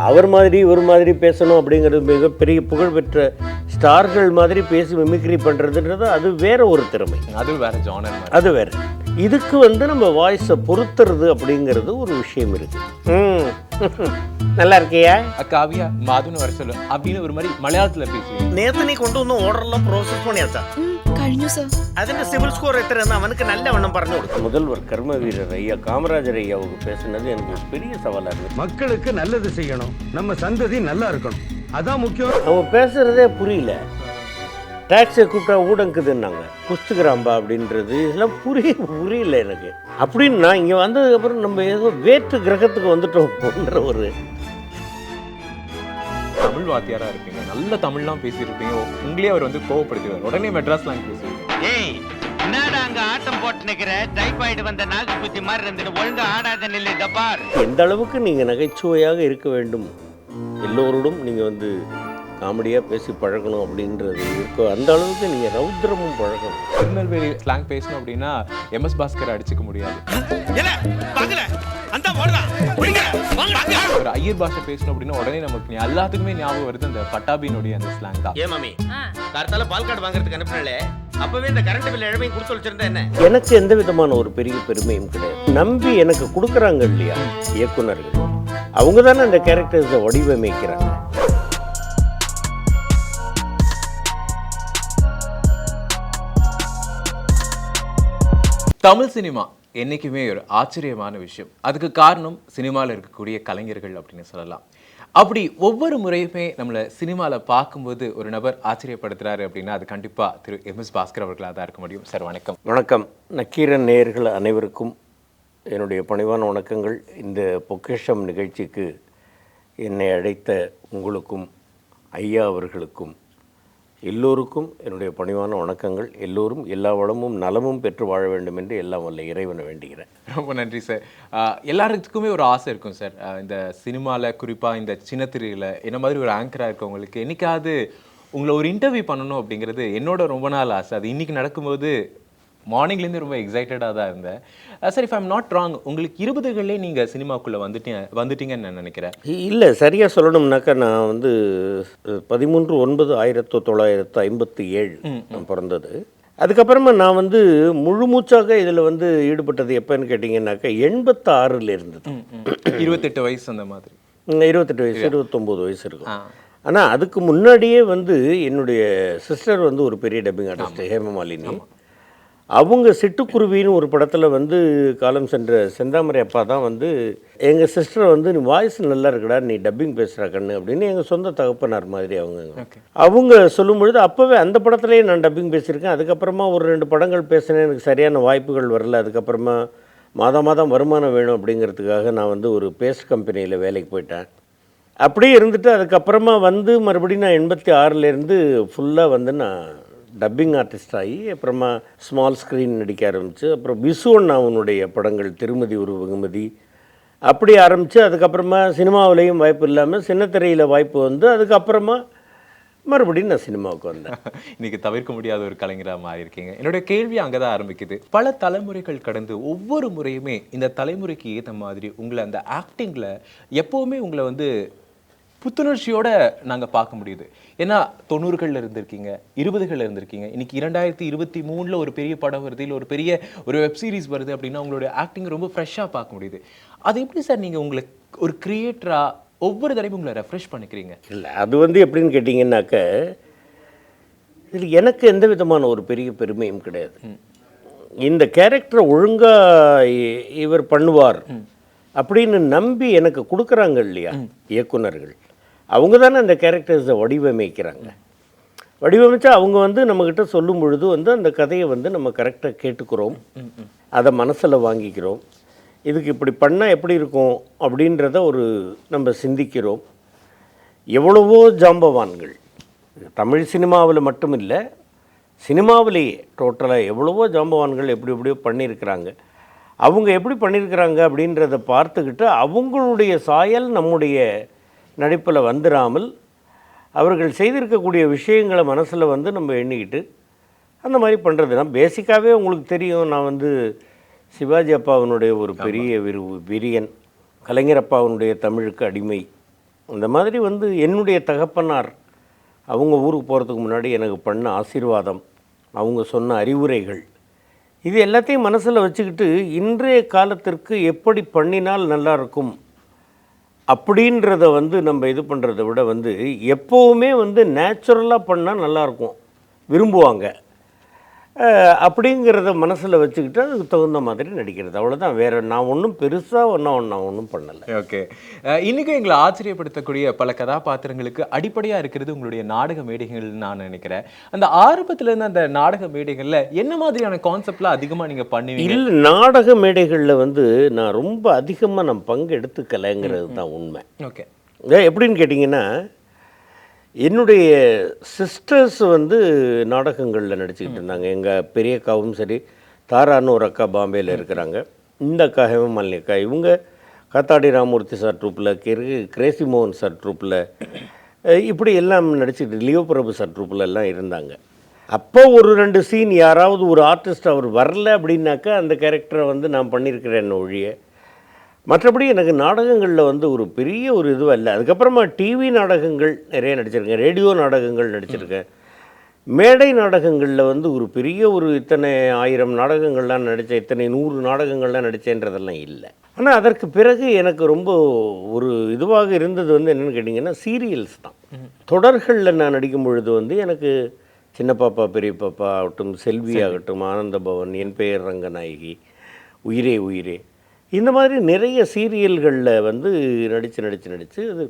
அவர் மாதிரி ஒரு மாதிரி பேசணும் அப்படிங்கிறது மிகப்பெரிய புகழ்பெற்ற ஸ்டார்கள் மாதிரி பேசி மிமிக்ரி பண்ணுறதுன்றது அது வேற ஒரு திறமை, அது வேற ஜானர், அது வேற. இதுக்கு நம்ம வாய்ஸை பொறுத்துறது அப்படிங்கிறது ஒரு விஷயம் இருக்கு. நல்லா இருக்கியா காவியா மாதுன்னு வர சொல்லு அப்படின்னு ஒரு மாதிரி மலையாளத்தில் பேசுவீங்க. നേരത്തെ നീ കൊണ്ടുവന്ന് ഓർഡറെല്ലാം പ്രോസസ് പണിയാച്ചാ കഴിഞ്ഞു സർ. അതിന്റെ സിവിൽ സ്കോർ എത്രയെന്ന് അവനക്ക് நல்லவண்ணம் പറഞ്ഞു கொடுக்கும். முதல்வர் கர்ம வீரர் ஐயா காமராஜர் ஐயா அவங்க பேசுனது எனக்கு ஒரு பெரிய சவாலாக இருக்குது. மக்களுக்கு நல்லது செய்யணும், நம்ம சந்ததி நல்லா இருக்கணும், அதான் முக்கியம். அவங்க பேசுறதே புரியல. டாக்ஸியை கூப்பிட்டா ஊடங்குதுன்னாங்க, குஸ்துக்கிறாம்பா அப்படின்றது இதெல்லாம் புரியல எனக்கு. அப்படின்னு நான் இங்கே வந்ததுக்கப்புறம் நம்ம ஏதோ வேற்று கிரகத்துக்கு வந்துட்டோம்ன்ற ஒரு தமிழ் வாத்தியாரா இருப்பீங்க, நல்ல தமிழ்லாம் பேசியிருப்பீங்க. உங்களே அவர் கோவப்படுத்துவார், உடனே மெட்ராஸ்லாம் பேசுவீங்க. ஏய் என்னடா அங்க ஆட்டம் போட்டு நிக்கிற, டைபாய்டு வந்த நாக்கு குத்தி மாதிரி இருந்துட்டு ஒழுங்கா ஆடாத நில்லு டப்பார். எந்த அளவுக்கு நீங்கள் நகைச்சுவையாக இருக்க வேண்டும், எல்லோரோடும் நீங்கள் காமெடியாக பேசி பழகணும் அப்படின்றது இருக்கோ அந்த அளவுக்கு நீங்கள் ரௌத்ரமும் பழகணும். திருநெல்வேலி ஸ்லாங் பேசணும் அப்படின்னா எம்எஸ் பாஸ்கர் அடிச்சுக்க முடியாது. ஒரு ஐயர் பாஷை பேசணும் அப்படின்னா உடனே நமக்கு எல்லாத்துக்குமே ஞாபகம் வருது அந்த பட்டாபியினுடைய அந்த ஸ்லாங் தான். ஏ மாமி கார்த்தால பால் கார்டு வாங்குறதுக்கு அனுப்பினாலே அப்பவே இந்த கரண்ட் பில் இழவையும் கொடுத்து வச்சிருந்தா என்ன? எனக்கு எந்த விதமான ஒரு பெரிய பெருமையும் கிடையாது. நம்பி எனக்கு கொடுக்குறாங்க இல்லையா இயக்குனர்கள், அவங்க தானே அந்த கேரக்டர்ஸை வடிவமைக்கிறாங்க. தமிழ் சினிமா என்றைக்குமே ஒரு ஆச்சரியமான விஷயம். அதுக்கு காரணம் சினிமாவில் இருக்கக்கூடிய கலைஞர்கள் அப்படின்னு சொல்லலாம். அப்படி ஒவ்வொரு முறையுமே நம்மளை சினிமாவில் பார்க்கும்போது ஒரு நபர் ஆச்சரியப்படுத்துகிறாரு அப்படின்னா அது கண்டிப்பாக திரு எம்எஸ் பாஸ்கர் அவர்களாக தான் இருக்க முடியும். சார் வணக்கம். வணக்கம். நக்கீரன் நேயர்கள் அனைவருக்கும் என்னுடைய பணிவான வணக்கங்கள். இந்த பொக்கிஷம் நிகழ்ச்சிக்கு என்னை அழைத்த உங்களுக்கும் ஐயா அவர்களுக்கும் எல்லோருக்கும் என்னுடைய பணிவான வணக்கங்கள். எல்லோரும் எல்லா வளமும் நலமும் பெற்று வாழ வேண்டும் என்று எல்லாம் வல்ல இறைவனை வேண்டுகிறேன். ரொம்ப நன்றி சார். எல்லாருக்குமே ஒரு ஆசை இருக்கும் சார், இந்த சினிமாவில் குறிப்பாக இந்த சின்னத்திரையில் என்ன மாதிரி ஒரு ஆங்கராக இருக்கவங்களுக்கு என்னைக்காவது உங்களை ஒரு இன்டர்வியூ பண்ணணும் அப்படிங்கிறது என்னோட ரொம்ப நாள் ஆசை. அது இன்றைக்கி நடக்கும்போது மார்னிங்லேருந்து ரொம்ப எக்ஸைட்டடாக தான் இருந்தேன். Sir, if I'm not wrong, உங்களுக்கு 20களே நீங்கள் சினிமாக்குள்ளே வந்துட்டீங்கன்னு நான் நினைக்கிறேன். இல்லை, சரியாக சொல்லணும்னாக்கா நான் 13/9/1957 நான் பிறந்தது. அதுக்கப்புறமா நான் முழு மூச்சாக இதில் ஈடுபட்டது எப்போன்னு கேட்டிங்கன்னாக்கா 86 இருந்தது. 28 வயசு அந்த மாதிரி. 28 வயசு 29 வயசு இருக்கும். ஆனால் அதுக்கு முன்னாடியே என்னுடைய சிஸ்டர் ஒரு பெரிய டப்பிங் ஆர்டிஸ்ட் ஹேமமாலினி. அவங்க சிட்டுக்குருவின்னு ஒரு படத்தில் காலம் சென்ற செந்தாமரை அப்பா தான் எங்கள் சிஸ்டரை நீ வாய்ஸ் நல்லா இருக்குடா, நீ டப்பிங் பேசுகிற கண்ணு அப்படின்னு எங்கள் சொந்த தகப்பனார் மாதிரி அவங்க சொல்லும் பொழுது அப்போவே அந்த படத்துலேயே நான் டப்பிங் பேசியிருக்கேன். அதுக்கப்புறமா ஒரு 2 படங்கள் பேசினேன், எனக்கு சரியான வாய்ப்புகள் வரல. அதுக்கப்புறமா மாதம் வருமானம் வேணும் அப்படிங்கிறதுக்காக நான் ஒரு பேஸ்ட் கம்பெனியில் வேலைக்கு போயிட்டேன். அப்படியே இருந்துட்டு அதுக்கப்புறமா மறுபடியும் நான் 86லேருந்து ஃபுல்லாக நான் டப்பிங் ஆர்டிஸ்ட் ஆகி அப்புறமா ஸ்மால் ஸ்க்ரீன் நடிக்க ஆரம்பித்து அப்புறம் விசுவன் அவனுடைய படங்கள் திருமதி ஒரு வெகுமதி அப்படி ஆரம்பித்து அதுக்கப்புறமா சினிமாவிலையும் வாய்ப்பு இல்லாமல் சின்னத்திரையில் வாய்ப்பு அதுக்கப்புறமா மறுபடியும் நான் சினிமாவுக்கு வந்தேன். இன்றைக்கி தவிர்க்க முடியாத ஒரு கலைஞராக மாறி இருக்கீங்க. என்னுடைய கேள்வி அங்கே தான் ஆரம்பிக்குது. பல தலைமுறைகள் கடந்து ஒவ்வொரு முறையுமே இந்த தலைமுறைக்கு ஏற்ற மாதிரி உங்களை அந்த ஆக்டிங்கில் எப்போவுமே உங்களை புத்துணர்ச்சியோடு நாங்கள் பார்க்க முடியுது. ஏன்னா 90களில் இருந்திருக்கீங்க, 20களில் இருந்திருக்கீங்க, இன்றைக்கி 2023 ஒரு பெரிய படம் வருது, இல்லை ஒரு பெரிய வெப் சீரிஸ் வருது அப்படின்னா உங்களுடைய ஆக்டிங் ரொம்ப ஃப்ரெஷ்ஷாக பார்க்க முடியுது. அது எப்படி சார் நீங்கள் உங்களை ஒரு கிரியேட்டராக ஒவ்வொரு தடவையும் உங்களை ரெஃப்ரெஷ் பண்ணிக்கிறீங்க? இல்லை, அது எப்படின்னு கேட்டிங்கன்னாக்க இதில் எனக்கு எந்த விதமான ஒரு பெரிய பெருமையும் கிடையாது. இந்த கேரக்டரை ஒழுங்காக இவர் பண்ணுவார் அப்படின்னு நம்பி எனக்கு கொடுக்குறாங்க இல்லையா இயக்குனர்கள், அவங்க தானே அந்த கேரக்டர்ஸை வடிவமைக்கிறாங்க. வடிவமைச்சா அவங்க நம்மக்கிட்ட சொல்லும் பொழுது அந்த கதையை நம்ம கரெக்டாக கேட்டுக்கிறோம், அதை மனசில் வாங்கிக்கிறோம். இதுக்கு இப்படி பண்ணால் எப்படி இருக்கும் அப்படின்றத நம்ம சிந்திக்கிறோம். எவ்வளவோ ஜாம்பவான்கள் தமிழ் சினிமாவில் மட்டும் இல்லை, சினிமாவிலேயே டோட்டலாக எவ்வளவோ ஜாம்பவான்கள் எப்படியோ பண்ணியிருக்கிறாங்க. அவங்க எப்படி பண்ணியிருக்கிறாங்க அப்படின்றத பார்த்துக்கிட்டு அவங்களுடைய சாயல் நம்முடைய நடிப்பில் வந்துடாமல் அவர்கள் செய்திருக்கக்கூடிய விஷயங்களை மனசில் நம்ம எண்ணிக்கிட்டு அந்த மாதிரி பண்ணுறது. நான் பேசிக்காகவே உங்களுக்கு தெரியும், நான் சிவாஜி அப்பாவினுடைய ஒரு பெரிய விரியன், கலைஞர் அப்பாவினுடைய தமிழுக்கு அடிமை அந்த மாதிரி வந்து என்னுடைய தகப்பனார் அவங்க ஊருக்கு போகிறதுக்கு முன்னாடி எனக்கு பண்ண ஆசீர்வாதம், அவங்க சொன்ன அறிவுரைகள், இது எல்லாத்தையும் மனசில் வச்சுக்கிட்டு இன்றைய காலத்திற்கு எப்படி பண்ணினால் நல்லாயிருக்கும் அப்படின்றத வந்து நம்ம இது பண்ணுறத விட வந்து எப்போவுமே வந்து நேச்சுரலாக பண்ணால் நல்லாயிருக்கும் விரும்புவாங்க. அப்படிங்கிறத மனசில் வச்சுக்கிட்டு அதுக்கு தகுந்த மாதிரி நடிக்கிறது, அவ்வளோதான். வேறு நான் ஒன்றும் பெருசாக ஒன்றும் பண்ணலை. ஓகே. இன்றைக்கும் எங்களை ஆச்சரியப்படுத்தக்கூடிய பல கதாபாத்திரங்களுக்கு அடிப்படையாக இருக்கிறது உங்களுடைய நாடக மேடைகள்னு நான் நினைக்கிறேன். அந்த ஆரம்பத்துலேருந்து அந்த நாடக மேடைகளில் என்ன மாதிரியான கான்செப்ட்லாம் அதிகமாக நீங்கள் பண்ணுவீங்க? இல்லை, நாடக மேடைகளில் வந்து நான் ரொம்ப அதிகமாக நான் பங்கு எடுத்துக்கலைங்கிறது தான் உண்மை. ஓகே. எப்படின்னு கேட்டிங்கன்னா, என்னுடைய சிஸ்டர்ஸ் வந்து நாடகங்களில் நடிச்சுக்கிட்டு இருந்தாங்க. எங்கள் பெரிய அக்காவும் சரி, தாரான்னு ஒரு அக்கா பாம்பேயில் இருக்கிறாங்க. இந்த அக்கா ஹேமமாலினி அக்கா, இவங்க காத்தாடி ராமூர்த்தி சார் ட்ரூப்பில், கிரேசி மோகன் சார் ட்ரூப்பில், இப்படி எல்லாம் நடிச்சுக்கிட்டு லியோ பிரபு சார் ட்ரூப்பில் எல்லாம் இருந்தாங்க. அப்போ ஒரு 2 சீன் யாராவது ஒரு ஆர்டிஸ்ட் அவர் வரல அப்படின்னாக்கா அந்த கேரக்டரை வந்து நான் பண்ணியிருக்கிறேன் ஒழிய, மற்றபடி எனக்கு நாடகங்களில் வந்து ஒரு பெரிய ஒரு இதுவாக இல்லை. அதுக்கப்புறமா டிவி நாடகங்கள் நிறைய நடிச்சிருக்கேன், ரேடியோ நாடகங்கள் நடிச்சிருக்கேன். மேடை நாடகங்களில் வந்து ஒரு பெரிய ஒரு இத்தனை 1000 நாடகங்கள்லாம் நடித்தேன், இத்தனை 100 நாடகங்கள்லாம் நடித்தேன்றதெல்லாம் இல்லை. ஆனால் அதற்கு பிறகு எனக்கு ரொம்ப ஒரு இதுவாக இருந்தது வந்து என்னென்னு கேட்டிங்கன்னா, சீரியல்ஸ் தான். தொடர்களில் நான் நடிக்கும் பொழுது வந்து எனக்கு சின்ன பாப்பா பெரிய பாப்பா ஆகட்டும், செல்வி ஆகட்டும், ஆனந்த பவன், என் பெயர் ரங்கநாயகி, உயிரே உயிரே, இந்த மாதிரி நிறைய சீரியல்களில் வந்து நடித்து அது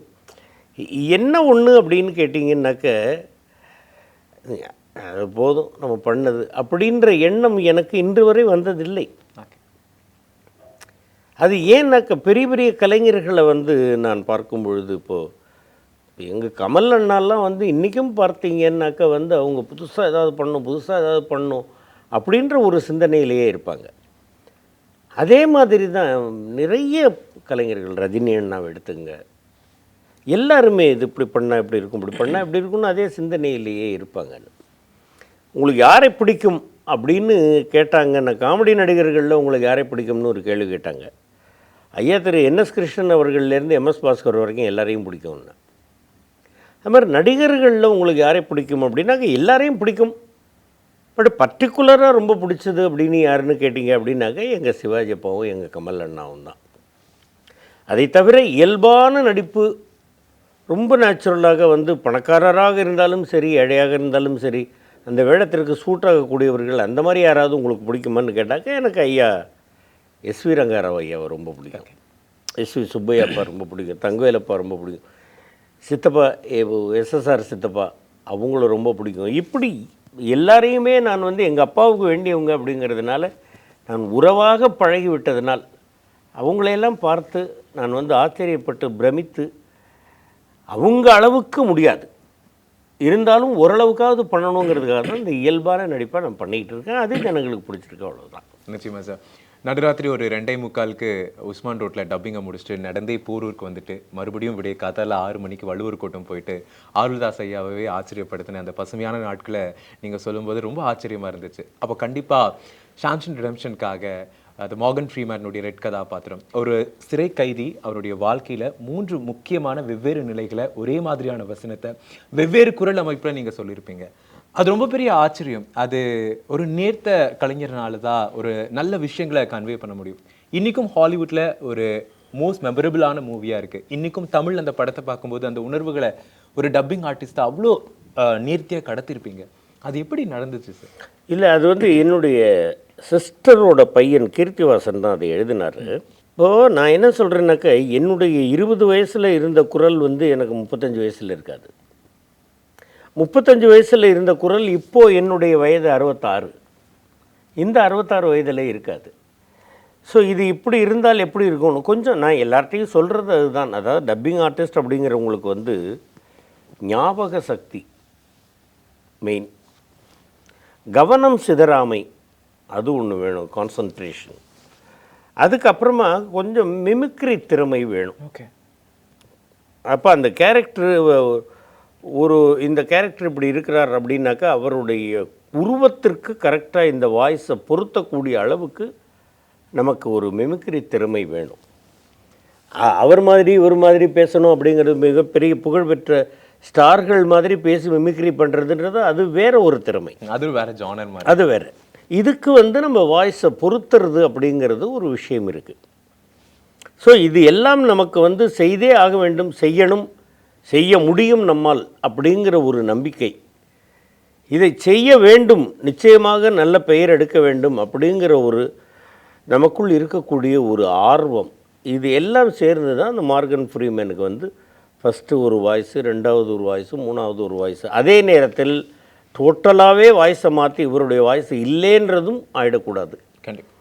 என்ன ஒன்று அப்படின்னு கேட்டிங்கன்னாக்க, அது போதும் நம்ம பண்ணது அப்படின்ற எண்ணம் எனக்கு இன்று வரை வந்ததில்லை. அது ஏன்னாக்க பெரிய பெரிய கலைஞர்களை வந்து நான் பார்க்கும் பொழுது, இப்போது எங்கள் கமல் அண்ணாலாம் வந்து இன்றைக்கும் பார்த்தீங்கன்னாக்கா வந்து அவங்க புதுசாக ஏதாவது பண்ணணும் அப்படின்ற ஒரு சிந்தனையிலேயே இருப்பாங்க. அதே மாதிரி தான் நிறைய கலைஞர்கள், ரஜினி அண்ணாவை எடுத்துங்க, எல்லாருமே இது இப்படி பண்ணால் இப்படி இருக்கும், இப்படி பண்ணால் இப்படி இருக்கும்னு அதே சிந்தனையிலேயே இருப்பாங்க. உங்களுக்கு யாரை பிடிக்கும் அப்படின்னு கேட்டாங்கன்னா, காமெடி நடிகர்களில் உங்களுக்கு யாரை பிடிக்கும்னு ஒரு கேள்வி கேட்டாங்க. ஐயா திரு என்எஸ் கிருஷ்ணன் அவர்கள்லேருந்து எம்எஸ் பாஸ்கர் வரைக்கும் எல்லாரையும் பிடிக்கும்னா, அது மாதிரி நடிகர்களில் உங்களுக்கு யாரை பிடிக்கும் அப்படின்னாக்க எல்லாரையும் பிடிக்கும். பட் பர்டிகுலராக ரொம்ப பிடிச்சது அப்படின்னு யாருன்னு கேட்டிங்க அப்படின்னாக்க எங்கள் சிவாஜி அப்பாவும் எங்கள் கமல் அண்ணாவும் தான். அதை தவிர இயல்பான நடிப்பு, ரொம்ப நேச்சுரலாக வந்து பணக்காரராக இருந்தாலும் சரி, ஏழையாக இருந்தாலும் சரி, அந்த வேடத்திற்கு சூட்டாகக்கூடியவர்கள், அந்த மாதிரி யாராவது உங்களுக்கு பிடிக்குமான்னு கேட்டாக்க எனக்கு ஐயா எஸ்வி ரங்காராவ் ஐயாவை ரொம்ப பிடிக்கும், எஸ்வி சுப்பையா அப்பா ரொம்ப பிடிக்கும், தங்கவேலப்பா ரொம்ப பிடிக்கும், சித்தப்பா எஸ்எஸ்ஆர் சித்தப்பா அவங்கள ரொம்ப பிடிக்கும். இப்படி எல்லாரையுமே நான் வந்து எங்கள் அப்பாவுக்கு வேண்டியவங்க அப்படிங்கிறதுனால, நான் உறவாக பழகி விட்டதுனால் அவங்களையெல்லாம் பார்த்து நான் வந்து ஆச்சரியப்பட்டு பிரமித்து, அவங்க அளவுக்கு முடியாது இருந்தாலும் ஓரளவுக்காவது பண்ணணுங்கிறதுக்காக தான் இந்த இயல்பான நடிப்பை நான் பண்ணிக்கிட்டு இருக்கேன். அது ஜனங்களுக்கு பிடிச்சிருக்கு, அவ்வளோதான். நிச்சயமா சார். நடுராத்திரி ஒரு 2:45 உஸ்மான் ரோட்டில் டப்பிங்கை முடிச்சுட்டு நடந்தே போரூருக்கு வந்துட்டு மறுபடியும் விடிய காத்தால 6 மணிக்கு வள்ளுவர் கோட்டம் போயிட்டு ஆருள்தாஸ் ஐயாவே ஆச்சரியப்படுத்தின அந்த பசுமையான நாட்களை நீங்கள் சொல்லும்போது ரொம்ப ஆச்சரியமாக இருந்துச்சு. அப்போ கண்டிப்பாக ஷாம்சன் ரிடம்ஷனுக்காக அது மார்கன் ஃப்ரீமேனுடைய ரெட் கதாபாத்திரம், ஒரு சிறை கைதி அவருடைய வாழ்க்கையில் 3 முக்கியமான வெவ்வேறு நிலைகளை ஒரே மாதிரியான வசனத்தை வெவ்வேறு குரல் அமைப்பில் நீங்கள் சொல்லியிருப்பீங்க. அது ரொம்ப பெரிய ஆச்சரியம். அது ஒரு நேர்த்த கலைஞர்னால தான் ஒரு நல்ல விஷயங்களை கன்வே பண்ண முடியும். இன்றைக்கும் ஹாலிவுட்டில் ஒரு மோஸ்ட் மெமரபிளான மூவியாக இருக்குது. இன்றைக்கும் தமிழ் அந்த படத்தை பார்க்கும்போது அந்த உணர்வுகளை ஒரு டப்பிங் ஆர்டிஸ்ட்டாக அவ்வளோ நேர்த்தியாக கடத்திருப்பீங்க. அது எப்படி நடந்துச்சு சார்? இல்லை, அது வந்து என்னுடைய சிஸ்டரோட பையன் கீர்த்திவாசன் தான் அதை எழுதினார். இப்போது நான் என்ன சொல்கிறேன்னாக்கா, என்னுடைய 20 வயசில் இருந்த குரல் வந்து எனக்கு 35 வயசில் இருக்காது. 35 வயசில் இருந்த குரல் இப்போது என்னுடைய வயது 66, இந்த 66 வயதில் இருக்காது. ஸோ இது இப்படி இருந்தால் எப்படி இருக்கணும், கொஞ்சம் நான் எல்லார்ட்டையும் சொல்கிறது அதுதான். அதாவது டப்பிங் ஆர்டிஸ்ட் அப்படிங்கிறவங்களுக்கு வந்து ஞாபக சக்தி மெயின், கவனம் சிதறாமை அது ஒன்று வேணும், கான்சன்ட்ரேஷன். அதுக்கப்புறமா கொஞ்சம் மிமிக்ரி திறமை வேணும். ஓகே. அப்போ அந்த கேரக்டர் இந்த கேரக்டர் இப்படி இருக்கிறார் அப்படின்னாக்கா அவருடைய உருவத்திற்கு கரெக்டாக இந்த வாய்ஸை பொருத்தக்கூடிய அளவுக்கு நமக்கு ஒரு மிமிக்ரி திறமை வேணும். அவர் மாதிரி இவர் மாதிரி பேசணும் அப்படிங்கிறது மிகப்பெரிய புகழ்பெற்ற ஸ்டார்கள் மாதிரி பேசி மிமிக்ரி பண்ணுறதுன்றது அது வேற ஒரு திறமை, அது வேற ஜானர் மாதிரி. அது வேற. இதுக்கு வந்து நம்ம வாய்ஸை பொருத்துறது அப்படிங்கிறது ஒரு விஷயம் இருக்குது. ஸோ இது எல்லாம் நமக்கு வந்து செய்தே ஆக வேண்டும், செய்யணும், செய்ய முடியும் நம்மால் அப்படிங்கிற ஒரு நம்பிக்கை, இதை செய்ய வேண்டும், நிச்சயமாக நல்ல பெயர் எடுக்க வேண்டும் அப்படிங்கிற ஒரு நமக்குள் இருக்கக்கூடிய ஒரு ஆர்வம், இது எல்லாம் சேர்ந்து தான் அந்த மார்கன் ஃப்ரீமேனுக்கு வந்து ஃபஸ்ட்டு ஒரு வாய்ஸு, ரெண்டாவது ஒரு வாய்ஸு, மூணாவது ஒரு வாய்ஸு, அதே நேரத்தில் டோட்டலாகவே வாய்ஸை மாற்றி இவருடைய வாய்ஸ் இல்லைன்றதும் ஆகிடக்கூடாது. கண்டிப்பாக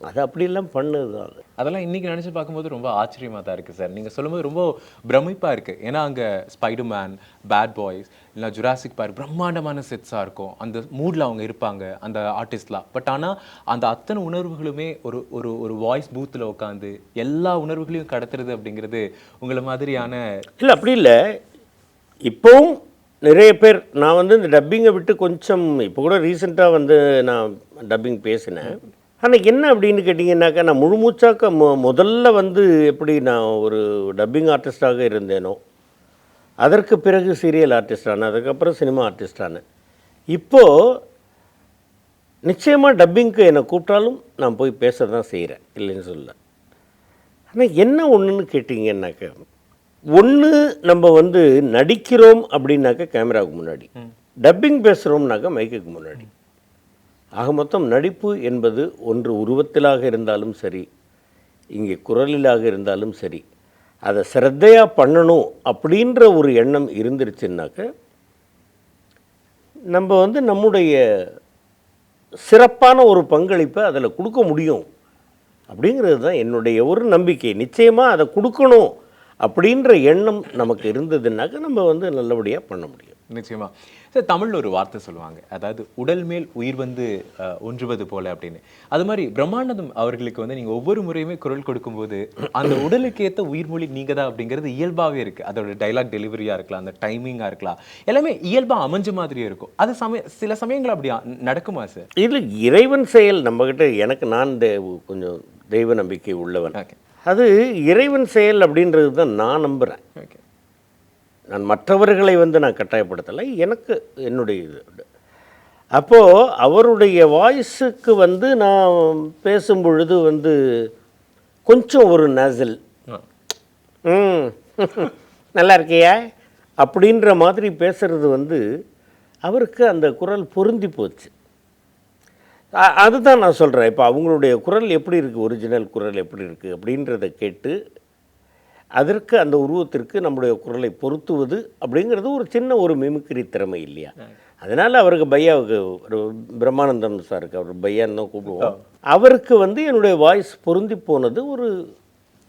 அது அப்படிலாம் பண்ணுது தான். அது அதெல்லாம் இன்னைக்கு நினச்சி பார்க்கும்போது ரொம்ப ஆச்சரியமாக தான் இருக்குது சார். நீங்கள் சொல்லும்போது ரொம்ப பிரமிப்பாக இருக்குது. ஏன்னா அங்கே ஸ்பைடர்மேன், பேட் பாய்ஸ், இல்லை ஜுராசிக் பார்க் பிரம்மாண்டமான செட்ஸாக இருக்கும். அந்த மூடில் அவங்க இருப்பாங்க அந்த ஆர்டிஸ்ட்லாம். பட் ஆனால் அந்த அத்தனை உணர்வுகளுமே ஒரு ஒரு ஒரு வாய்ஸ் பூத்தில் உட்காந்து எல்லா உணர்வுகளையும் கடத்துறது அப்படிங்கிறது உங்களை மாதிரியான இல்லை, அப்படி இல்லை. இப்போவும் நிறைய பேர், நான் வந்து இந்த டப்பிங்கை விட்டு கொஞ்சம் இப்போ கூட ரீசெண்டாக வந்து நான் டப்பிங் பேசினேன். ஆனால் என்ன அப்படின்னு கேட்டிங்கன்னாக்கா, நான் முழுமூச்சாக்க முதல்ல வந்து எப்படி நான் ஒரு டப்பிங் ஆர்டிஸ்டாக இருந்தேனோ, அதற்கு பிறகு சீரியல் ஆர்டிஸ்டானேன், அதுக்கப்புறம் சினிமா ஆர்டிஸ்டானேன். இப்போது நிச்சயமாக டப்பிங்க்கு என்னை கூப்பிட்டாலும் நான் போய் பேச தான் செய்கிறேன், இல்லைன்னு சொல்ல. ஆனால் என்ன ஒன்றுன்னு கேட்டிங்கன்னாக்க, ஒன்று நம்ம வந்து நடிக்கிறோம் அப்படின்னாக்கா கேமராவுக்கு முன்னாடி, டப்பிங் பேசுகிறோம்னாக்கா மைக்குக்கு முன்னாடி. ஆக மொத்தம் நடிப்பு என்பது ஒன்று உருவத்திலாக இருந்தாலும் சரி, இங்கே குரலிலாக இருந்தாலும் சரி, அதை சிரத்தையாக பண்ணணும் அப்படின்ற ஒரு எண்ணம் இருந்துருச்சுன்னாக்க நம்ம வந்து நம்முடைய சிறப்பான ஒரு பங்களிப்பை அதில் கொடுக்க முடியும் அப்படிங்கிறது தான் என்னுடைய ஒரு நம்பிக்கை. நிச்சயமாக அதை கொடுக்கணும் அப்படின்ற எண்ணம் நமக்கு இருந்ததுனாக்க நம்ம வந்து நல்லபடியாக பண்ண முடியும். நிச்சயமா சார். தமிழில் ஒரு வார்த்தை சொல்லுவாங்க, அதாவது உடல் மேல் உயிர் வந்து ஒன்றுவது போல அப்படின்னு. அது மாதிரி பிரம்மானந்தம் அவர்களுக்கு வந்து நீங்கள் ஒவ்வொரு முறையுமே குரல் கொடுக்கும்போது அந்த உடலுக்கு ஏற்ற உயிர்மொழி நீங்கள் தான் அப்படிங்கிறது இயல்பாகவே இருக்குது. அதோட டைலாக் டெலிவரியாக இருக்கலாம், அந்த டைமிங்காக இருக்கலாம், எல்லாமே இயல்பாக அமைஞ்ச மாதிரியே இருக்கும். அது சில சமயங்கள் அப்படி நடக்குமா சார்? இதில் இறைவன் செயல் நம்மக்கிட்ட, எனக்கு நான் கொஞ்சம் தெய்வ நம்பிக்கை உள்ளவன். அது இறைவன் செயல் அப்படின்றது தான் நான் நம்புகிறேன். ஓகே, நான் மற்றவர்களை வந்து நான் கட்டாயப்படுத்தலை, எனக்கு என்னுடைய இது. அப்போது அவருடைய வாய்ஸுக்கு வந்து நான் பேசும்பொழுது வந்து கொஞ்சம் ஒரு நசல், நல்லா இருக்கியா அப்படின்ற மாதிரி பேசுகிறது வந்து அவருக்கு அந்த குரல் பொருந்தி போச்சு. அதுதான் நான் சொல்கிறேன். இப்போ அவங்களுடைய குரல் எப்படி இருக்குது, ஒரிஜினல் குரல் எப்படி இருக்குது அப்படின்றத கேட்டு அதற்கு அந்த உருவத்திற்கு நம்முடைய குரலை பொருத்துவது அப்படிங்கிறது ஒரு சின்ன ஒரு மிமிக்ரி திறமை இல்லையா? அதனால் அவருக்கு பையாவுக்கு ஒரு பிரம்மானந்தம் சாருக்கு அவர் பையான்னு தான் கூப்பிடுவோம். அவருக்கு வந்து என்னுடைய வாய்ஸ் பொருந்தி போனது ஒரு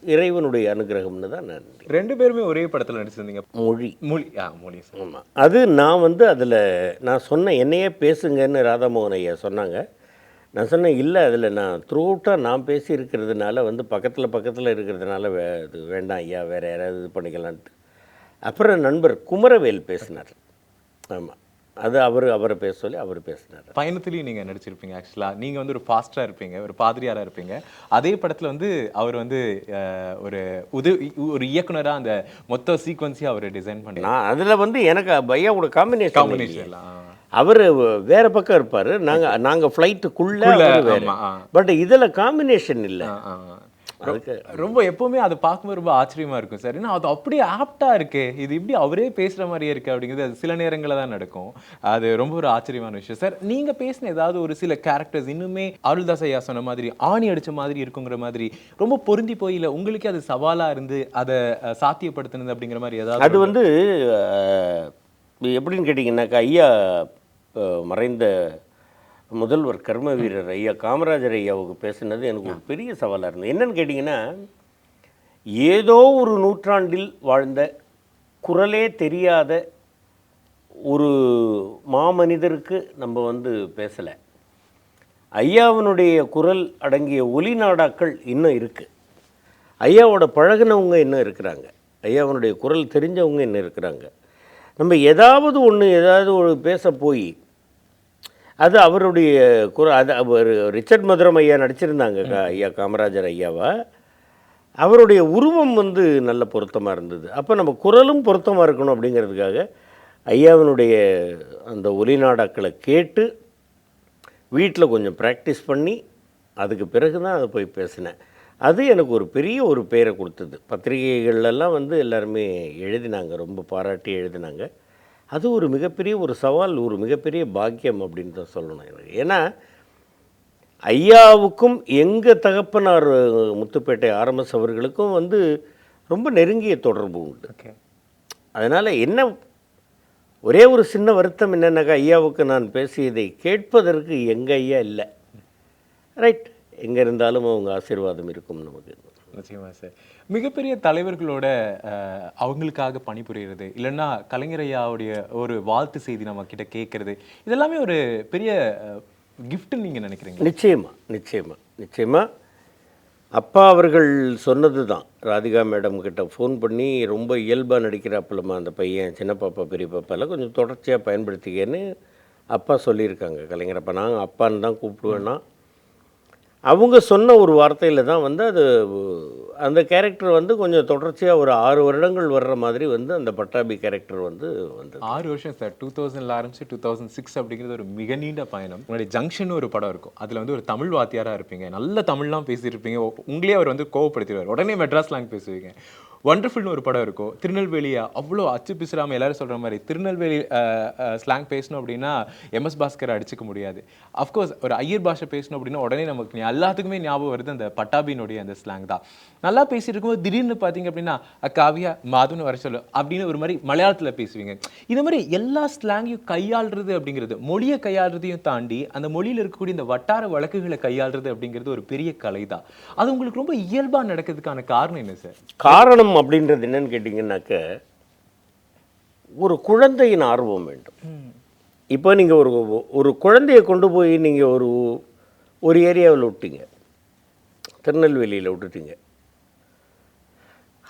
இறைவனுடைய அனுகிரகம்னு தான் நான். ரெண்டு பேருமே ஒரே படத்தில் நடிச்சிருந்தீங்க. மொழி மொழி மொழி ஆமாம். அது நான் வந்து அதில் நான் சொன்ன என்னையே பேசுங்கன்னு ராதாமோகன் ஐயா சொன்னாங்க. நான் சொன்னேன், இல்லை அதில் நான் த்ரூ அவுட்டாக நான் பேசியிருக்கிறதுனால வந்து பக்கத்தில் இருக்கிறதுனால இது வேண்டாம் ஐயா, வேறு யாராவது இது பண்ணிக்கலான்ட்டு. அப்புறம் நண்பர் குமரவேல் பேசினார். ஆமாம், அது அவரை பேச சொல்லி அவர் பேசினார். பயணத்துலேயும் நீங்கள் நடிச்சிருப்பீங்க. ஆக்சுவலாக நீங்கள் வந்து ஒரு ஃபாஸ்டராக இருப்பீங்க, ஒரு பாதிரியாராக இருப்பீங்க. அதே படத்தில் வந்து அவர் வந்து ஒரு இயக்குனராக அந்த மொத்த சீக்வன்ஸையும் அவர் டிசைன் பண்ணி, நான் அதில் வந்து எனக்கு பையாவோட காம்பினேஷன். அவர் வேறு பக்கம் இருப்பார், நாங்கள் ஃப்ளைட்டுக்குள்ளே வேறு. பட் இதில் காம்பினேஷன் இல்லை. ரொம்ப எப்பவுமே அதை பார்க்கும்போது ரொம்ப ஆச்சரியமா இருக்கும் சார். ஏன்னா அது அப்படியே ஆப்டா இருக்கு, இது இப்படி அவரே பேசுற மாதிரியே இருக்கு அப்படிங்கிறது அது சில நேரங்களில் தான் நடக்கும். அது ரொம்ப ஒரு ஆச்சரியமான விஷயம் சார். நீங்க பேசின ஏதாவது ஒரு சில கேரக்டர்ஸ் இன்னுமே அருள்தாஸ் ஐயா சொன்ன மாதிரி ஆணி அடிச்ச மாதிரி இருக்குங்கிற மாதிரி ரொம்ப பொருந்தி போய் இல்லை உங்களுக்கே அது சவாலா இருந்து அதை சாத்தியப்படுத்தினது அப்படிங்கிற மாதிரி ஏதாவது? அது வந்து எப்படின்னு கேட்டிங்கன்னாக்கா, ஐயா மறைந்த முதல்வர் கர்ம வீரர் ஐயா காமராஜர் ஐயாவுக்கு பேசுனது எனக்கு ஒரு பெரிய சவாலாக இருந்தது. என்னன்னு கேட்டிங்கன்னா, ஏதோ ஒரு நூற்றாண்டில் வாழ்ந்த குரலே தெரியாத ஒரு மாமனிதருக்கு நம்ம வந்து பேசலை. ஐயாவினுடைய குரல் அடங்கிய ஒலி நாடாக்கள் இன்னும் இருக்குது. ஐயாவோட பழகினவங்க இன்னும் இருக்கிறாங்க. ஐயாவினுடைய குரல் தெரிஞ்சவங்க இன்னும் இருக்கிறாங்க. நம்ம ஏதாவது ஒரு பேச போய் அது அவருடைய குரல், அது அவர் ரிச்சர்ட் மதுரம் ஐயா நடிச்சிருந்தாங்க ஐயா காமராஜர் ஐயாவை. அவருடைய உருவம் வந்து நல்ல பொருத்தமாக இருந்தது. அப்போ நம்ம குரலும் பொருத்தமாக இருக்கணும் அப்படிங்கிறதுக்காக ஐயாவினுடைய அந்த ஒலிநாடாக்களை கேட்டு வீட்டில் கொஞ்சம் ப்ராக்டிஸ் பண்ணி அதுக்கு பிறகு தான் அதை போய் பேசினேன். அது எனக்கு ஒரு பெரிய ஒரு பேரை கொடுத்தது. பத்திரிகைகள்லாம் வந்து எல்லாருமே எழுதினாங்க, ரொம்ப பாராட்டி எழுதினாங்க. அது ஒரு மிகப்பெரிய ஒரு சவால், ஒரு மிகப்பெரிய பாக்கியம் அப்படின்னு தான் சொல்லணும் எனக்கு. ஏன்னா ஐயாவுக்கும் எங்கள் தகப்பனார் முத்துப்பேட்டை ஆர்எம்எஸ் அவர்களுக்கும் வந்து ரொம்ப நெருங்கிய தொடர்பு உண்டு. ஓகே. அதனால் என்ன ஒரே ஒரு சின்ன வருத்தம் என்னன்னாக்கா, ஐயாவுக்கு நான் பேசியதை கேட்பதற்கு எங்கள் ஐயா இல்லை. ரைட், எங்கே இருந்தாலும் அவங்க ஆசீர்வாதம் இருக்கும் நமக்கு. நிச்சயமா சார். மிகப்பெரிய தலைவர்களோட அவங்களுக்காக பணிபுரிகிறது, இல்லைன்னா கலைஞர் ஐயாவுடைய ஒரு வாழ்த்து செய்தி நம்ம கிட்ட கேட்கறது, இதெல்லாமே ஒரு பெரிய கிஃப்ட்னு நீங்கள் நினைக்கிறீங்க? நிச்சயமாக அப்பா அவர்கள் சொன்னது தான். ராதிகா மேடம் கிட்ட ஃபோன் பண்ணி, ரொம்ப இயல்பாக நடிக்கிறாப்புலமா அந்த பையன், சின்ன பாப்பா பெரிய பாப்பாலாம் கொஞ்சம் தொடர்ச்சியாக பயன்படுத்திக்கன்னு அப்பா சொல்லியிருக்காங்க கலைஞர். அப்போ நான் அப்பான்னு தான் கூப்பிடுவேன்னா, அவங்க சொன்ன ஒரு வார்த்தையில் தான் வந்து அது அந்த கேரக்டர் வந்து கொஞ்சம் தொடர்ச்சியாக ஒரு 6 வருடங்கள் வர்ற மாதிரி வந்து அந்த பட்டாபி கேரக்டர் வந்து 6 வருஷம் சார். 2000 ஆரம்பிச்சு 2006 அப்படிங்கிறது ஒரு மிக நீண்ட பயணம். உங்களுடைய ஜங்ஷன் ஒரு படம் இருக்கும், அதில் வந்து ஒரு தமிழ் வாத்தியாராக இருப்பீங்க, நல்ல தமிழ்லாம் பேசியிருப்பீங்க, உங்களே அவர் வந்து கோவப்படுத்திடுவார், உடனே மெட்ராஸ் ஸ்லாங் பேசுவீங்க. ஒண்டர்ஃபுல்னு ஒரு படம் இருக்கும், திருநெல்வேலியா அவ்வளோ அச்சு பிசுறாமல் எல்லாரும் சொல்கிற மாதிரி திருநெல்வேலி ஸ்லாங் பேசணும் அப்படின்னா MS பாஸ்கர் அடிச்சுக்க முடியாது. அஃப்கோர்ஸ் ஒரு ஐயர் பாஷை பேசணும் அப்படின்னா உடனே நமக்கு எல்லாத்துக்குமே ஞாபகம் வருது அந்த பட்டாபியினுடைய அந்த ஸ்லாங் தான். நல்லா பேசிட்டு இருக்கும்போது திடீர்னு பார்த்தீங்க அப்படின்னா காவியா மாதுன்னு வர சொல்லு அப்படின்னு ஒரு மாதிரி மலையாளத்தில் பேசுவீங்க. இது மாதிரி எல்லா ஸ்லாங்கையும் கையாளுறது அப்படிங்கிறது, மொழியை கையாளுறதையும் தாண்டி அந்த மொழியில் இருக்கக்கூடிய இந்த வட்டார வழக்குகளை கையாளுறது அப்படிங்கிறது ஒரு பெரிய கலை தான். அது உங்களுக்கு ரொம்ப இயல்பாக நடக்கிறதுக்கான காரணம் என்ன சார்? காரணம் அப்படின்றது என்னன்னு கேட்டிங்கன்னாக்க, ஒரு குழந்தையின் ஆர்வம் வேண்டும். இப்போ நீங்கள் ஒரு குழந்தையை கொண்டு போய் நீங்கள் ஒரு ஏரியாவில் விட்டீங்க, திருநெல்வேலியில் விட்டுட்டீங்க,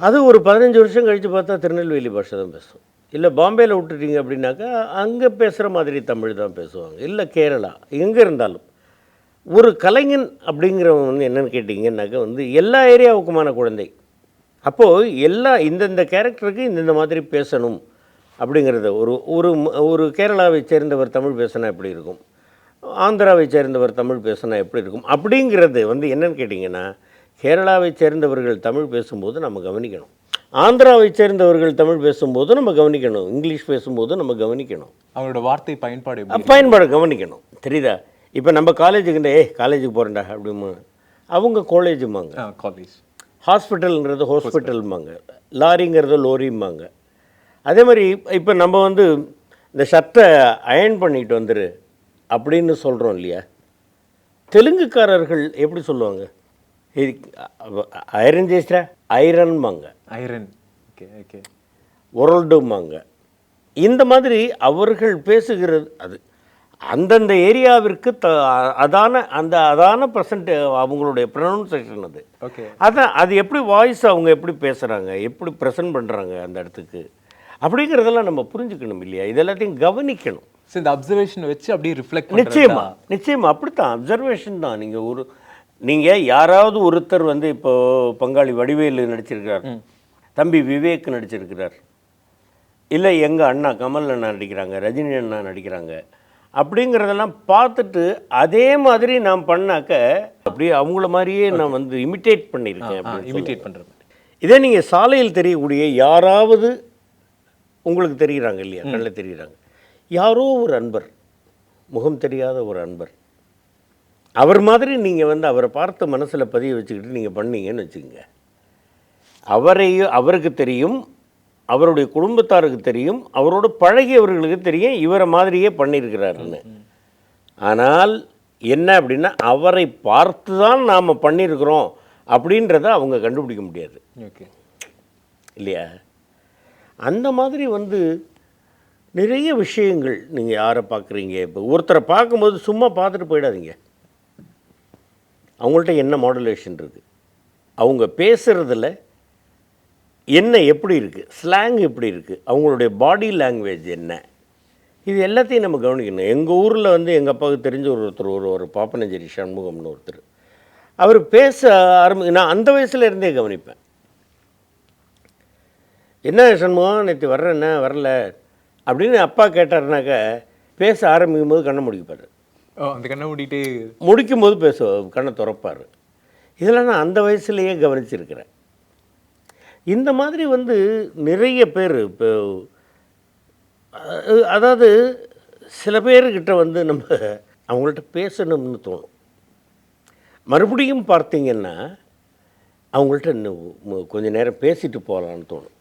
அது ஒரு 15 வருஷம் கழித்து பார்த்தா திருநெல்வேலி பாஷை தான் பேசும். இல்லை பாம்பேயில் விட்டுட்டீங்க அப்படின்னாக்கா அங்கே பேசுகிற மாதிரி தமிழ் தான் பேசுவாங்க. இல்லை கேரளா, எங்கே இருந்தாலும் ஒரு கலைஞன் அப்படிங்கிறவங்க வந்து என்னென்னு கேட்டிங்கன்னாக்கா வந்து எல்லா ஏரியாவுக்குமான குழந்தை. அப்போது இந்தந்த கேரக்டருக்கு இந்தந்த மாதிரி பேசணும் அப்படிங்கிறத ஒரு கேரளாவை சேர்ந்தவர் தமிழ் பேசினா எப்படி இருக்கும், ஆந்திராவை சேர்ந்தவர் தமிழ் பேசினா எப்படி இருக்கும் அப்படிங்கிறது வந்து என்னென்னு கேட்டிங்கன்னா, கேரளாவை சேர்ந்தவர்கள் தமிழ் பேசும்போது நம்ம கவனிக்கணும், ஆந்திராவை சேர்ந்தவர்கள் தமிழ் பேசும்போது நம்ம கவனிக்கணும், இங்கிலீஷ் பேசும்போது நம்ம கவனிக்கணும், அவங்களோட வார்த்தை பயன்பாடு கவனிக்கணும். தெரியுதா? இப்போ நம்ம காலேஜுக்கு போகிறேன்டா அப்படிமா, அவங்க காலேஜுமாங்க, காலேஜ். ஹாஸ்பிட்டலுங்கிறது ஹாஸ்பிட்டல்மாங்க, லாரிங்கிறது லோரிம்பாங்க. அதே மாதிரி இப்போ நம்ம வந்து இந்த ஷர்ட்டை அயர்ன் பண்ணிட்டு வந்துரு அப்படின்னு சொல்கிறோம் இல்லையா, தெலுங்குக்காரர்கள் எப்படி சொல்லுவாங்க, ஐரன் చేసిరా ஐரன்பாங்க, ஐரன், ஓகே ஓகே, ஒரல்டுமாங்க. இந்த மாதிரி அவர்கள் பேசுகிறது அது அந்தந்த ஏரியாவிற்கு அதான ப்ரெசன்ட் அவங்களுடைய ப்ரொனவுன்சேஷன் அது. ஓகே. அது எப்படி வாய்ஸ் அவங்க எப்படி பேசுகிறாங்க, எப்படி ப்ரெசன்ட் பண்ணுறாங்க அந்த இடத்துக்கு அப்படிங்கிறதெல்லாம் நம்ம புரிஞ்சுக்கணும் இல்லையா, இதெல்லாத்தையும் கவனிக்கணும். ஸோ இந்த அப்சர்வேஷனை வச்சு அப்படியே ரிஃப்ளெக்ட் நிச்சயமாக அப்படித்தான் அப்சர்வேஷன் தான். நீங்கள் யாராவது ஒருத்தர் வந்து இப்போது பங்காளி வடிவேலு நடிச்சிருக்கிறார், தம்பி விவேக் நடிச்சிருக்கிறார், இல்லை எங்கள் அண்ணா கமல் அண்ணா நடிக்கிறாங்க, ரஜினி அண்ணா நடிக்கிறாங்க அப்படிங்கிறதெல்லாம் பார்த்துட்டு அதே மாதிரி நான் பண்ணாக்க அப்படியே அவங்கள மாதிரியே நான் வந்து இமிட்டேட் பண்ணியிருக்கேன். இமிட்டேட் பண்ணுற மாதிரி. இதே நீங்கள் சாலையில் தெரியக்கூடிய யாராவது உங்களுக்கு தெரிகிறாங்க இல்லையா, கண்ணில் தெரிகிறாங்க, யாரோ ஒரு அன்பர், முகம் தெரியாத ஒரு அன்பர், அவர் மாதிரி நீங்கள் வந்து அவரை பார்த்து மனசில் பதிய வச்சுக்கிட்டு நீங்கள் பண்ணீங்கன்னு வச்சுக்கோங்க, அவருக்கு தெரியும், அவருடைய குடும்பத்தாருக்கு தெரியும், அவரோட பழகியவர்களுக்கு தெரியும் இவரை மாதிரியே பண்ணியிருக்கிறாருன்னு. ஆனால் என்ன அப்படின்னா, அவரை பார்த்து தான் நாம் பண்ணியிருக்கிறோம் அப்படின்றத அவங்க கண்டுபிடிக்க முடியாது. ஓகே இல்லையா? அந்த மாதிரி வந்து நிறைய விஷயங்கள் நீங்கள் யாரை பார்க்குறீங்க, இப்போ ஒருத்தரை பார்க்கும்போது சும்மா பார்த்துட்டு போயிடாதீங்க. அவங்கள்ட்ட என்ன மாடுலேஷன் இருக்குது, அவங்க பேசுகிறதுல என்ன எப்படி இருக்குது, ஸ்லாங் எப்படி இருக்குது, அவங்களுடைய பாடி லாங்குவேஜ் என்ன, இது எல்லாத்தையும் நம்ம கவனிக்கணும். எங்கள் ஊரில் வந்து எங்கள் அப்பாவுக்கு தெரிஞ்ச ஒருத்தர் ஒரு பாப்பனஞ்சேரி சண்முகம்னு ஒருத்தர், அவர் பேச நான் அந்த வயசுல இருந்தே கவனிப்பேன். என்ன சண்முகம் நேற்று வர்றேன்னா வரல அப்படின்னு அப்பா கேட்டாருனாக்கா பேச ஆரம்பிக்கும் போது கண்ணை முடிப்பார், அந்த கண்ணை மூடிட்டு முடிக்கும் போது கண்ணை திறப்பார். இதெல்லாம் நான் அந்த வயசுலேயே கவனிச்சிருக்கிறேன். இந்த மாதிரி நிறைய பேர் இப்போ அதாவது சில பேர்கிட்ட நம்ம அவங்கள்ட்ட பேசணும்னு தோணும். மறுபடியும் பார்த்தீங்கன்னா அவங்கள்ட்ட இன்னும் கொஞ்சம் நேரம் பேசிட்டு போகலான்னு தோணும்.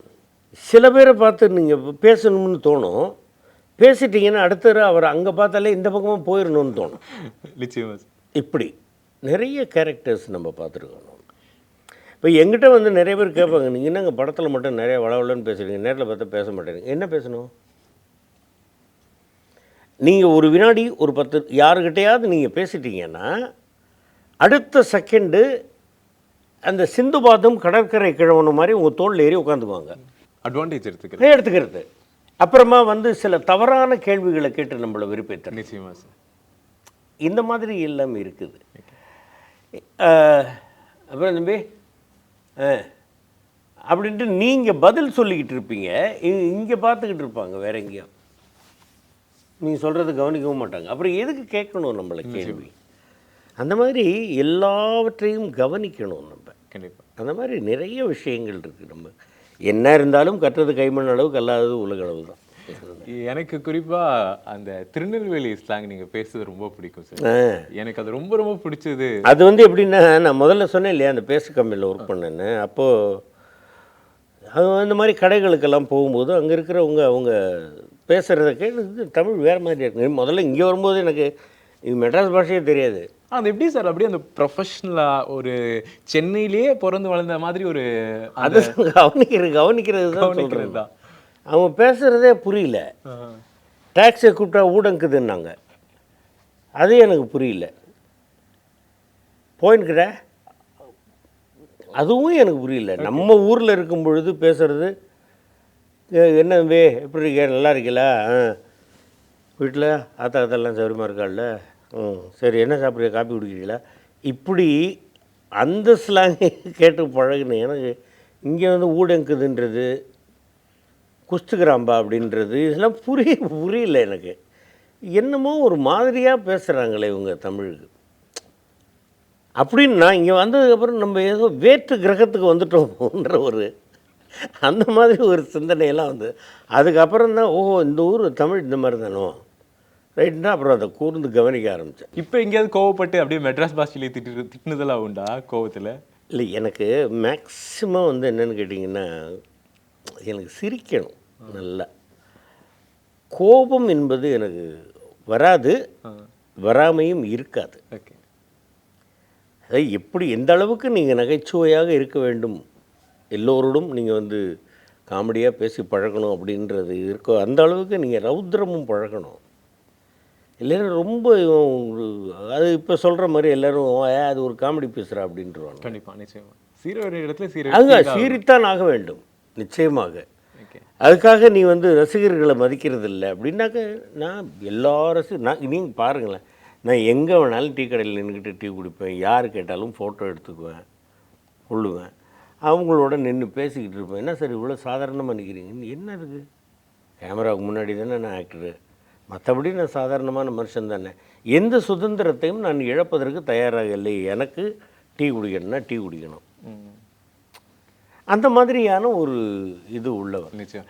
சில பேரை பார்த்து நீங்கள் பேசணும்னு தோணும், பேசிட்டிங்கன்னா அடுத்த அவர் அங்கே பார்த்தாலே இந்த பக்கமாக போயிடணும்னு தோணும். நிச்சயமா இப்படி நிறைய கேரக்டர்ஸ் நம்ம பார்த்துருக்கோம். இப்போ எங்கிட்ட நிறைய பேர் கேட்பாங்க, நீங்கள் என்னங்க படத்தில் மட்டும் நிறைய வளவலன்னு பேசுகிறீங்க, நேரில் பார்த்தா பேச மாட்டேங்க. என்ன பேசணும்? நீங்கள் ஒரு வினாடி ஒரு 10 யாருக்கிட்டையாவது நீங்கள் பேசிட்டீங்கன்னா அடுத்த செகண்டு அந்த சிந்துபாத்தும் கடற்கரை கிழவனு மாதிரி உங்கள் தோளில் ஏறி உட்காந்துக்குவாங்க. அட்வான்டேஜ் எடுத்துக்கிறது. அப்புறமா சில தவறான கேள்விகளை கேட்டு நம்மளை விருப்பத்தர். நிச்சயமா சார். இந்த மாதிரி எல்லாம் இருக்குது. அப்புறம் தம்பி அப்படின்ட்டு நீங்கள் பதில் சொல்லிக்கிட்டு இருப்பீங்க, இங்கே பார்த்துக்கிட்டு இருப்பாங்க வேற எங்கேயோ, நீங்கள் சொல்கிறது கவனிக்கவும் மாட்டாங்க. அப்புறம் எதுக்கு கேட்கணும் நம்மளை கேள்வி? அந்த மாதிரி எல்லாவற்றையும் கவனிக்கணும் நம்ம. கண்டிப்பாக அந்த மாதிரி நிறைய விஷயங்கள் இருக்குது. நம்ம என்ன இருந்தாலும் கற்றது கைமண் அளவு கல்லாதது உலக அளவு தான். எனக்கு குறிப்பாக அந்த திருநெல்வேலி ஸ்லாங் நீங்கள் பேசுறது ரொம்ப பிடிக்கும் சார். எனக்கு அது ரொம்ப ரொம்ப பிடிச்சது. அது எப்படின்னா, நான் முதல்ல சொன்னேன் இல்லையா, அந்த பேசு கம்பெனியில் ஒர்க் பண்ணேன்னு. அப்போது அது இந்த மாதிரி கடைகளுக்கெல்லாம் போகும்போது அங்கே இருக்கிறவங்க அவங்க பேசுகிறத கேட்டு தமிழ் வேறு மாதிரி இருக்கு. முதல்ல இங்கே வரும்போது எனக்கு இது மெட்ராஸ் பாஷையே தெரியாது. அது எப்படி சார் அப்படியே அந்த ப்ரொஃபஷ்னலாக ஒரு சென்னையிலேயே பிறந்து வளர்ந்த மாதிரி ஒரு அது கவனிக்கிறது தான். அவங்க பேசுகிறதே புரியல. டாக்ஸியை கூப்பிட்டா ஊடங்குதுன்னாங்க, அது எனக்கு புரியல. போயின்னுக்கிற அதுவும் எனக்கு புரியல. நம்ம ஊரில் இருக்கும் பொழுது பேசுகிறது, என்ன தம்பி எப்படி இருக்க, நல்லா இருக்கீங்களா, வீட்டில் ஆத்தாக்கத்தெல்லாம் சௌரியமாக இருக்காள்ல, சரி என்ன சாப்பிட்றீங்க, காப்பி குடிக்கிறீங்களா, இப்படி அந்த ஸ்லாங்கை கேட்டு பழகினேன். எனக்கு இங்கே ஊடங்குதுன்றது, குஸ்துக்கிறாம்பா அப்படின்றது இதெல்லாம் புரியல எனக்கு. என்னமோ ஒரு மாதிரியாக பேசுகிறாங்களே இவங்க தமிழுக்கு அப்படின்னு. நான் இங்கே வந்ததுக்கப்புறம் நம்ம ஏதோ வேற்று கிரகத்துக்கு வந்துட்டோம்ன்ற ஒரு அந்த மாதிரி ஒரு சிந்தனையெல்லாம் அதுக்கப்புறம் தான் ஓஹோ இந்த ஊர் தமிழ் இந்த மாதிரி தானோ ரைட்னா அப்புறம் அதை கூர்ந்து கவனிக்க ஆரம்பித்தேன். இப்போ எங்கேயாவது கோவப்பட்டு அப்படியே மெட்ராஸ் பாஷையிலே திட்டுனதெல்லாம் உண்டா கோவத்தில்? இல்லை, எனக்கு மேக்ஸிமம் என்னென்னு கேட்டிங்கன்னா, எனக்கு சிரிக்கணும் நல்லா. கோபம் என்பது எனக்கு வராது, வராமையும் இருக்காது. ஓகே, அதை எப்படி எந்த அளவுக்கு நீங்கள் நகைச்சுவையாக இருக்க வேண்டும், எல்லோரோடும் நீங்கள் காமெடியாக பேசி பழகணும் அப்படின்றது இருக்கோ, அந்த அளவுக்கு நீங்கள் ரௌத்ரமும் பழகணும். இல்லைன்னா ரொம்ப அது இப்போ சொல்கிற மாதிரி எல்லோரும் அது ஒரு காமெடி பேசுகிறா அப்படின்ட்டுருவாங்க. கண்டிப்பாக நிச்சயமாக சீரோட இடத்துல அதுதான் சீரித்தான் ஆக வேண்டும் நிச்சயமாக. அதுக்காக நீ ரசிகர்களை மதிக்கிறது இல்லை அப்படின்னாக்க நான் எல்லா நீங்கள் பாருங்களேன், நான் எங்கே வேணாலும் டீ கடையில் நின்றுக்கிட்டு டீ குடிப்பேன், யார் கேட்டாலும் ஃபோட்டோ எடுத்துக்குவேன், கொள்ளுவேன், அவங்களோட நின்று பேசிக்கிட்டு இருப்பேன். என்ன சார் இவ்வளோ சாதாரணமாக நிற்கிறீங்க, என்ன இருக்குது, கேமராவுக்கு முன்னாடி தானே நான் ஆக்டரு, மற்றபடி நான் சாதாரணமான மனுஷன் தானே. எந்த சுதந்திரத்தையும் நான் இழப்பதற்கு தயாராக இல்லை. எனக்கு டீ குடிக்கணும்னா டீ குடிக்கணும், அந்த மாதிரியான ஒரு இது உள்ளவர். நிச்சயம்.